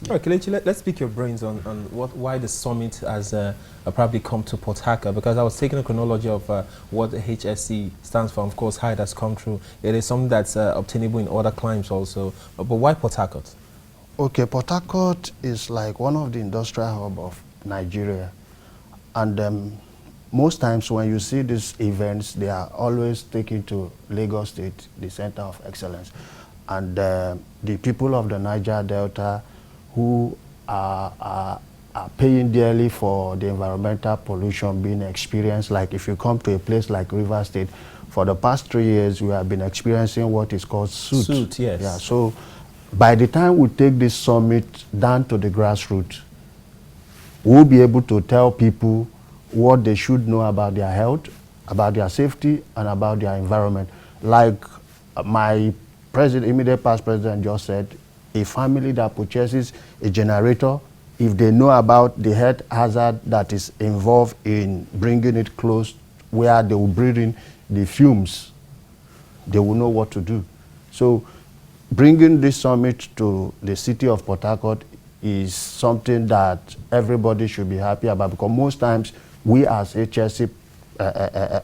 All right, Kelechi, let's pick your brains on why the summit has probably come to Port Harcourt, because I was taking a chronology of what the HSE stands for. Of course, how it has come through. It is something that's obtainable in other climes also. But why Port Harcourt? Okay, Port Harcourt is like one of the industrial hub of Nigeria. And most times when you see these events, they are always taken to Lagos State, the center of excellence. And the people of the Niger Delta who are paying dearly for the environmental pollution being experienced, like if you come to a place like River State, for the past 3 years, we have been experiencing what is called soot. Soot, yes. Yeah, so by the time we take this summit down to the grassroots, we'll be able to tell people what they should know about their health, about their safety, and about their environment. Like my immediate past president just said, a family that purchases a generator, if they know about the health hazard that is involved in bringing it close where they will breathe in the fumes, they will know what to do. So bringing this summit to the city of Port Harcourt is something that everybody should be happy about, because most times we as HSE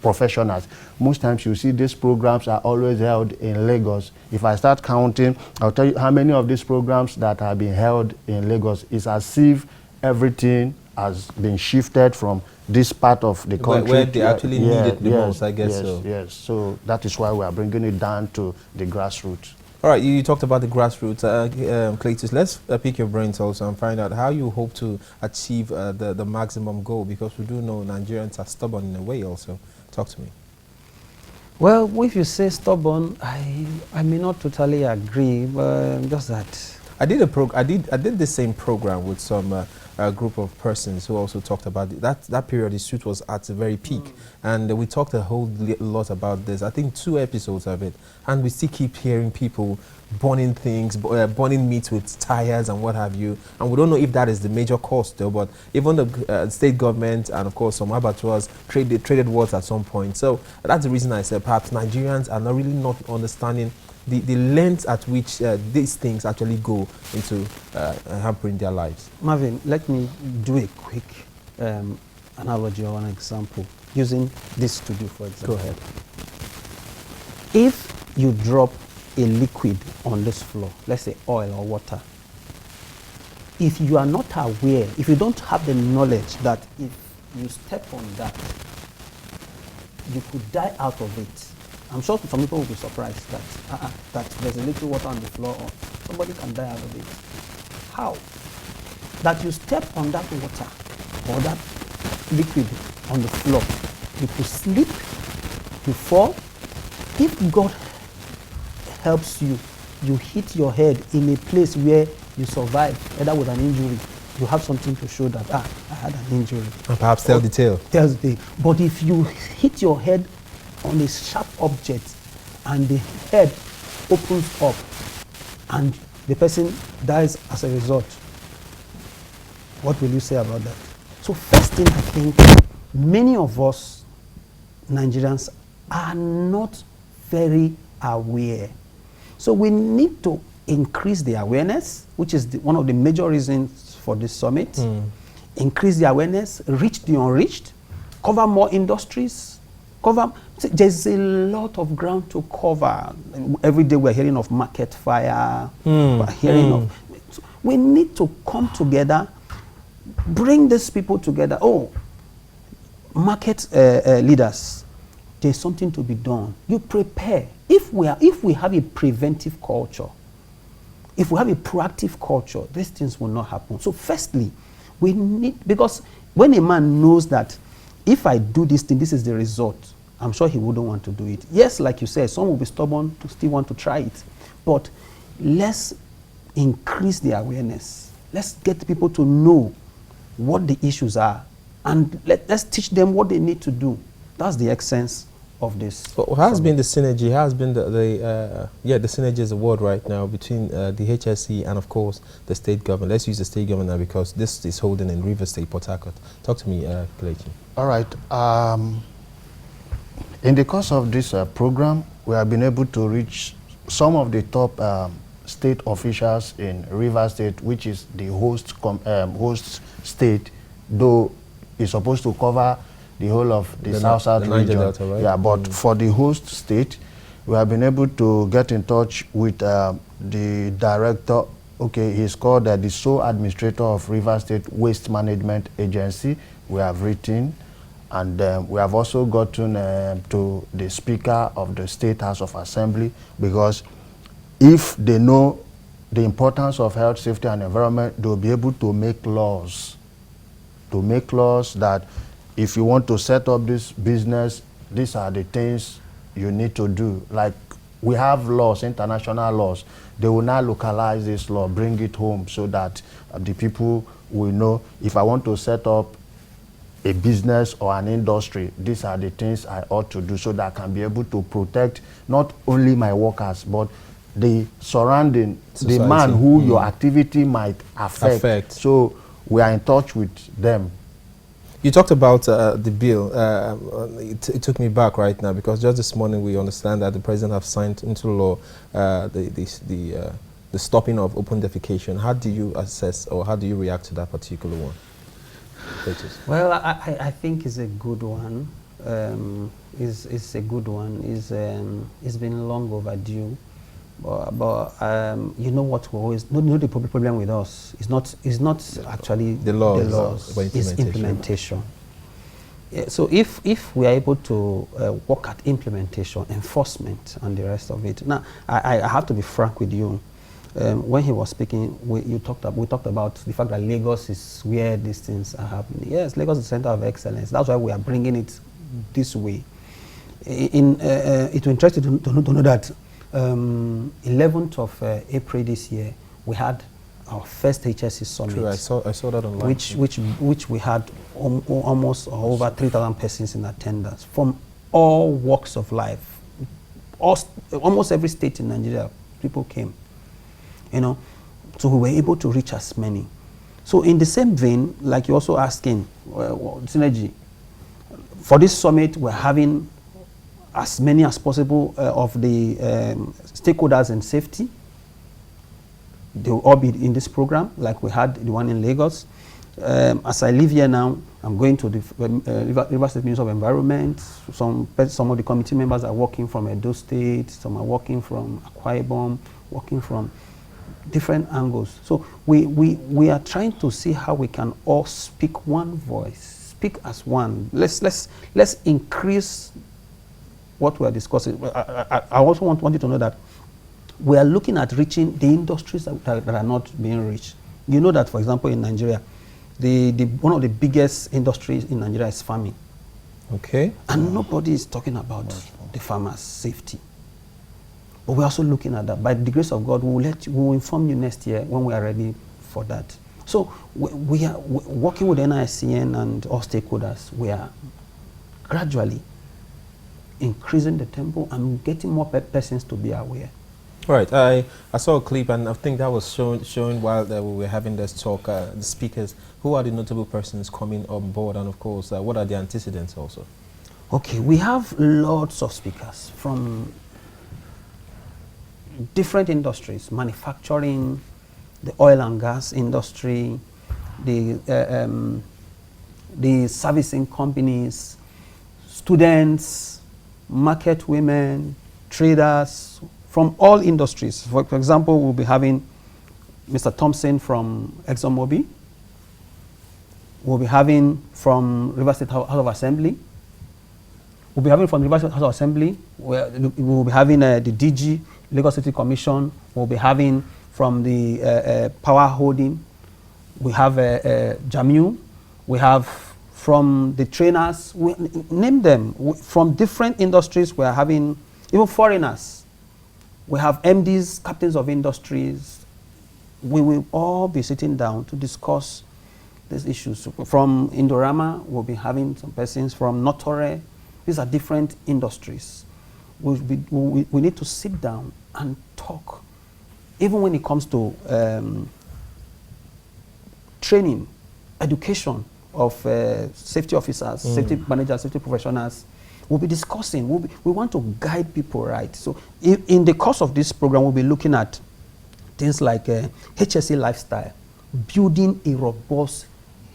professionals, most times you see these programs are always held in Lagos. If I start counting, I'll tell you how many of these programs that have been held in Lagos. Is as if everything has been shifted from this part of the country where they actually need it the most, I guess. Yes, so that is why we are bringing it down to the grassroots. All right, you talked about the grassroots. Cletus, let's pick your brains also and find out how you hope to achieve the maximum goal, because we do know Nigerians are stubborn in a way also. Talk to me. Well, if you say stubborn, I may not totally agree, but just that. I did the same program with some group of persons who also talked about it. That period the suit was at the very peak, and we talked a whole lot about this. I think 2 episodes of it, and we still keep hearing people burning things, burning meat with tires and what have you, and we don't know if that is the major cause though. But even the state government and of course some abattoirs traded words at some point. So that's the reason I said perhaps Nigerians are really not understanding the length at which these things actually go into hampering their lives. Marvin, let me do a quick analogy or an example using this studio, for example. Go ahead. If you drop a liquid on this floor, let's say oil or water, if you are not aware, if you don't have the knowledge that if you step on that, you could die out of it. I'm sure some people will be surprised that there's a little water on the floor, or somebody can die out of it. How? That you step on that water or that liquid on the floor, you could slip, you fall. If God helps you, you hit your head in a place where you survive, either with an injury, you have something to show that, I had an injury. And perhaps tell the tale. Tells the tale. But if you hit your head on a sharp object and the head opens up and the person dies as a result, what will you say about that? So first thing, I think many of us Nigerians are not very aware. So we need to increase the awareness, which is one of the major reasons for this summit. Increase the awareness, reach the unreached, cover more industries, there's a lot of ground to cover. Every day we're hearing of market fire, we're hearing of, we need to come together, bring these people together. Oh, market leaders, there's something to be done. You prepare. If we have a preventive culture, if we have a proactive culture, these things will not happen. So firstly, we need, because when a man knows that if I do this thing, this is the result, I'm sure he wouldn't want to do it. Yes, like you said, some will be stubborn to still want to try it. But let's increase the awareness. Let's get people to know what the issues are. And let's teach them what they need to do. That's the essence of this. So how has been the synergy? How has been the synergy is a word right now between the HSE and of course the state government. Let's use the state government now because this is holding in River State, Port Harcourt. Talk to me, Kelechi. All right. In the course of this program, we have been able to reach some of the top state officials in Rivers State, which is the host state, though it's supposed to cover the whole of the South region. Delta, right? Yeah, but for the host state, we have been able to get in touch with the director. Okay, he's called the sole administrator of Rivers State Waste Management Agency. We have written, and we have also gotten to the Speaker of the State House of Assembly, because if they know the importance of health, safety, and environment, they'll be able to make laws. To make laws that if you want to set up this business, these are the things you need to do. Like we have laws, international laws. They will now localize this law, bring it home, so that the people will know, if I want to set up a business or an industry, these are the things I ought to do, so that I can be able to protect not only my workers, but the surrounding, society, the man who your activity might affect. So we are in touch with them. You talked about the bill. It took me back right now, because just this morning we understand that the president have signed into law the stopping of open defecation. How do you assess, or how do you react to that particular one? Well, I think it's a good one. It's a good one. It's been long overdue. But you know what we always know, the problem with us is not actually the laws, it's implementation. Yeah, so if we are able to work at implementation, enforcement, and the rest of it. Now, I have to be frank with you. When he was speaking, we talked about the fact that Lagos is where these things are happening. Yes, Lagos is the center of excellence. That's why we are bringing it this way. It will interest you to know that 11th of April this year, we had our first HSE summit. True, I saw that online. Which we had almost over 3,000 persons in attendance from all walks of life. Almost every state in Nigeria, people came. You know, so we were able to reach as many. So in the same vein, like you're also asking, synergy, for this summit, we're having as many as possible of the stakeholders in safety. They will all be in this program, like we had the one in Lagos. As I live here now, I'm going to the Rivers State Ministry of Environment. Some of the committee members are working from Edo State, some are working from Akwa Ibom, working from different angles. So we are trying to see how we can all speak one voice, speak as one. Let's increase what we are discussing. I also want you to know that we are looking at reaching the industries that are not being reached. You know that, for example, in Nigeria, one of the biggest industries in Nigeria is farming. Okay. And nobody is talking about the farmers' safety. But we're also looking at that. By the grace of God, we will inform you next year when we are ready for that. So we are working with NICN and all stakeholders. We are gradually increasing the tempo and getting more persons to be aware. Right. I saw a clip, and I think that was showing while we were having this talk, the speakers. Who are the notable persons coming on board, and of course, what are the antecedents also? Okay, we have lots of speakers from different industries: manufacturing, the oil and gas industry, the servicing companies, students, market women, traders, from all industries. For example, we'll be having Mr. Thompson from ExxonMobil. We'll be having from Rivers State House of Assembly. We'll be having from Rivers State House of Assembly. We'll be having the DG, Lagos City Commission. We'll be having from the Power Holding. We have Jamil. We have from the trainers. Name them. From different industries, we're having even foreigners. We have MDs, captains of industries. We will all be sitting down to discuss these issues. From Indorama, we'll be having some persons from Notore. These are different industries. We need to sit down and talk. Even when it comes to training, education of safety officers, safety managers, safety professionals, we'll be discussing. We want to guide people right. So in the course of this program, we'll be looking at things like HSE lifestyle, building a robust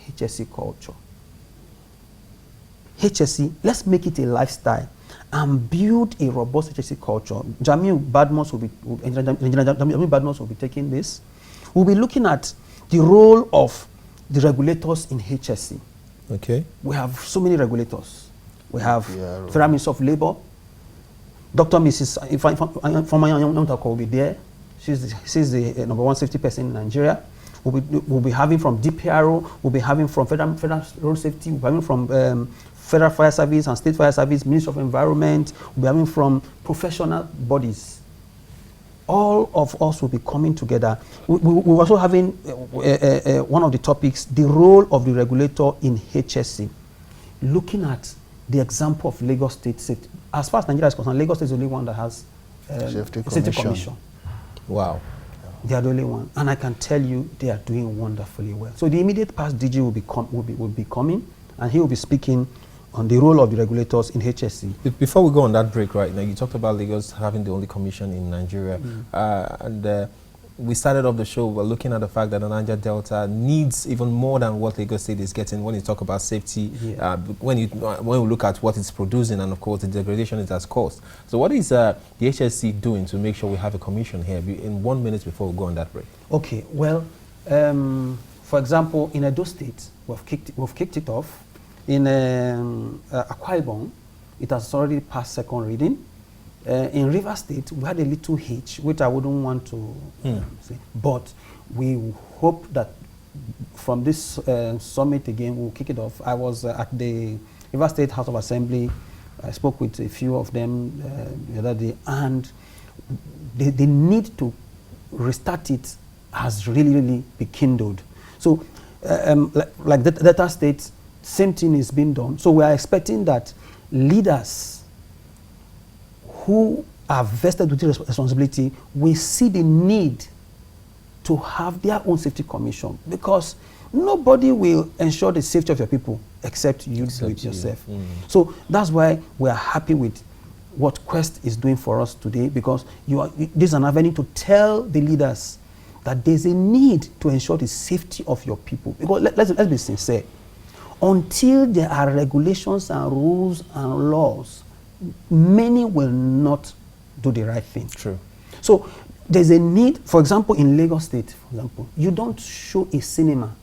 HSE culture. HSE, let's make it a lifestyle and build a robust HSE culture. Jamil Badmos will be taking this. We'll be looking at the role of the regulators in HSE. Okay. We have so many regulators. We have Federal Minister of Labor, Dr. Mrs. Ifeanyi will be there. She's the number one safety person in Nigeria. We'll be having from DPRO, we'll be having from Federal Road Safety, we'll be having from Federal Fire Service and State Fire Service, Ministry of Environment, we'll be having from professional bodies. All of us will be coming together. We're also having one of the topics, the role of the regulator in HSE, looking at the example of Lagos State Safety. As far as Nigeria is concerned, Lagos State is the only one that has Safety Safety Commission. Commission. Wow. They are the only one, and I can tell you they are doing wonderfully well. So the immediate past DG will be coming, and he will be speaking on the role of the regulators in HSE. Before we go on that break right now, you talked about Lagos having the only commission in Nigeria. And we started off the show by looking at the fact that the Niger Delta needs even more than what Lagos State is getting when you talk about safety, when we look at what it's producing and, of course, the degradation it has caused. So what is the HSC doing to make sure we have a commission here in 1 minute before we go on that break? Okay, well, for example, in Edo State, we've kicked it off. In Akwa Ibom, it has already passed second reading. In River State, we had a little hitch, which I wouldn't want to say. But we hope that from this summit again, we'll kick it off. I was at the River State House of Assembly. I spoke with a few of them the other day, and the need to restart it has really been kindled. So, like the Delta State, same thing is being done. So we are expecting that leaders who are vested with this responsibility will see the need to have their own safety commission, because nobody will ensure the safety of your people except you do it yourself. So that's why we are happy with what Quest is doing for us today, because this is an avenue to tell the leaders that there's a need to ensure the safety of your people. Because let's be sincere. Until there are regulations and rules and laws, many will not do the right thing. True. So there's a need, for example, in Lagos State, for example, you don't show a cinema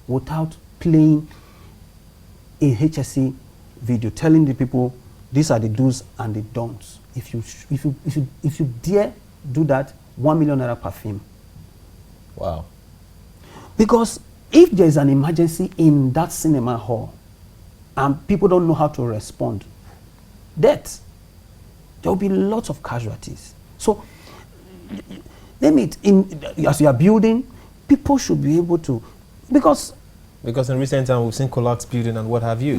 without playing a HSE video, telling the people these are the do's and the don'ts. If you dare do that, 1 million naira per film. Wow. Because if there is an emergency in that cinema hall and people don't know how to respond, there will be lots of casualties. So, as you are building, people should be able to, because in recent time we've seen collapse building and what have you.